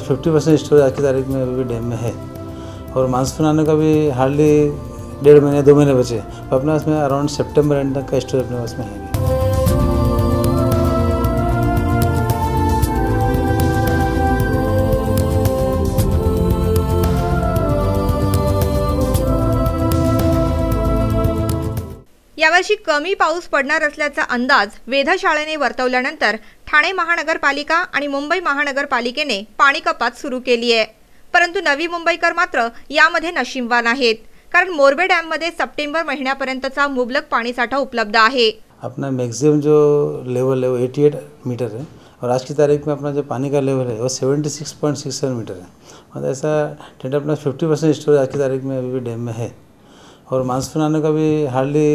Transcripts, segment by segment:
50% storage आज की तारीख में अभी भी डैम में है और मानसून आने का भी हार्डली 1.5 महीने 2 महीने बचे। तो अपना इसमें अराउंड सितंबर एंड तक का स्टोरेज अपने पास में है। यावर्षी कमी पाऊस पडणार असल्याचा अंदाज वेधशाळेने वर्तवल्यानंतर ठाणे महानगरपालिका आणि मुंबई महानगरपालिकेने पाणी कपात सुरू केली आहे। परंतु नवी मुंबईकर मात्र यामध्ये नशीबवान आहेत, कारण मोरबे डॅम मध्ये सप्टेंबर महिन्यापर्यंतचा मुबलक पाणीसाठा उपलब्ध आहे। अपना मैक्सिमम जो लेवल है वो 88 मीटर है और आज की तारीख में अपना जो पानी का लेवल है वो 76.67 मीटर है। मतलब ऐसा टेंट अपना 50% स्टोरेज आज की तारीख में अभी भी डैम में है और मानसून आने का भी हार्डली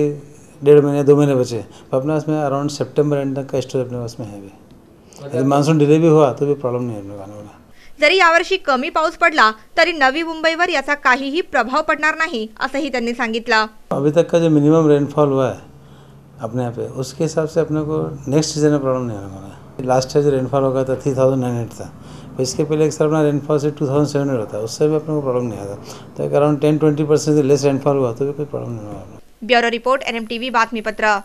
1.5 महीने 2 महीने बचे। तो अपना इसमें अराउंड सितंबर एंड तक का स्टोरेज अपने पास में है। भी यदि मानसून डिले भी हुआ तो भी प्रॉब्लम नहीं है अपने आने वाला। जरी यावर्षी कमी पाऊस पडला तरी नवी मुंबईवर याचा काहीही प्रभाव पडणार नाही असंही त्यांनी सांगितलं। अभी तक का जो मिनिमम रेनफॉल हुआ है अपने यहाँ पे, उसके हिसाब से अपने को नेक्स्ट सीजन में प्रॉब्लम नहीं होने वाला। लास्ट ईयर जो रेनफॉल होगा था 3900 था, तो इसके पहले एक साल अपना रेनफॉल से 2700 होता है, उससे भी अपने को प्रॉब्लम नहीं आता। तो एक अराउंड 10-20% से लेस रेनफॉल हुआ तो भी कोई प्रॉब्लम नहीं होगा। ब्यूरो रिपोर्ट NMTV बातमीपत्र।